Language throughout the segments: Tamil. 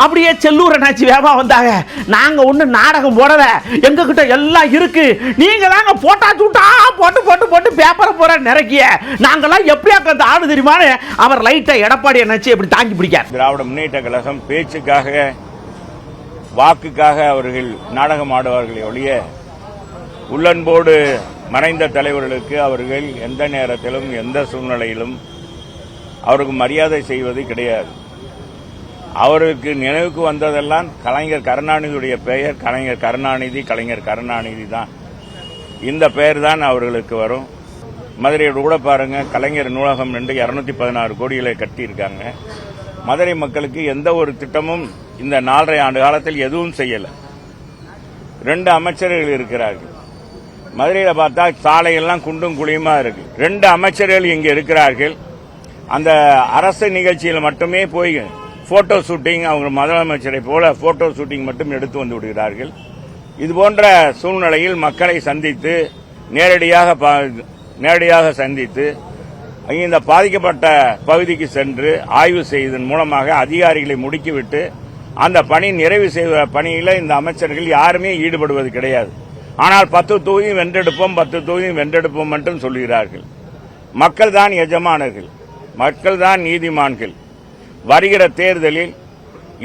அப்படியே செல்லூர் அண்ணாச்சி வேகமா வந்தாங்க. நாங்க ஒண்ணு நாடகம் போடல, எங்க கிட்ட எல்லாம் இருக்கு, நீங்க தாங்க போட்டா சூட்டா போட்டு போட்டு போட்டு பேப்பரை போற நிறைக்கிய, நாங்கெல்லாம் எப்படியாக்க அந்த ஆடு தெரியுமான்னு அவர் லைட்டா எடப்பாடி அண்ணாச்சி எப்படி தாங்கி பிடிக்கார். திராவிட முன்னேற்ற கழகம் பேச்சுக்காக வாக்குக்காக அவர்கள் நாடகம் ஆடுவார்கள் ஒழிய உள்ளன்போடு மறைந்த தலைவர்களுக்கு அவர்கள் எந்த நேரத்திலும் எந்த சூழ்நிலையிலும் அவருக்கு மரியாதை செய்வது கிடையாது. அவருக்கு நினைவுக்கு வந்ததெல்லாம் கலைஞர் கருணாநிதியுடைய பெயர் கலைஞர் கருணாநிதி தான். இந்த பெயர் தான் அவர்களுக்கு வரும். மதுரையோடு கூட பாருங்க, கலைஞர் நூலகம் 216 கோடிகளை கட்டியிருக்காங்க. மதுரை மக்களுக்கு எந்த ஒரு திட்டமும் இந்த 4.5 ஆண்டு காலத்தில் எதுவும் செய்யல. 2 அமைச்சர்கள் இருக்கிறார்கள். மதுரையில் பார்த்தா சாலையெல்லாம் குண்டும் குழியுமா இருக்கு. 2 அமைச்சர்கள் இங்க இருக்கிறார்கள். அந்த அரசு நிகழ்ச்சியில் மட்டுமே போய் போட்டோ ஷூட்டிங், அவங்க முதலமைச்சரை போல போட்டோ ஷூட்டிங் மட்டும் எடுத்து வந்து விடுகிறார்கள். இதுபோன்ற சூழ்நிலையில் மக்களை சந்தித்து நேரடியாக சந்தித்து இந்த பாதிக்கப்பட்ட பகுதிக்கு சென்று ஆய்வு செய்வதன் மூலமாக அதிகாரிகளை முடுக்கிவிட்டு அந்த பணி நிறைவு செய்த பணியில் இந்த அமைச்சர்கள் யாருமே ஈடுபடுவது கிடையாது. ஆனால் 10 தொகுதியும் வென்றெடுப்போம் மட்டும் சொல்கிறார்கள். மக்கள் தான் எஜமானர்கள், மக்கள் தான் நீதிமான்கள். வருகிற தேர்தலில்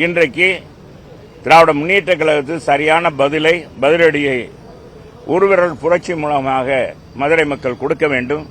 இன்றைக்கு திராவிட முன்னேற்ற கழகத்தில் சரியான பதிலடியை ஒருவிரல் புரட்சி மூலமாக மதுரை மக்கள் கொடுக்க வேண்டும்.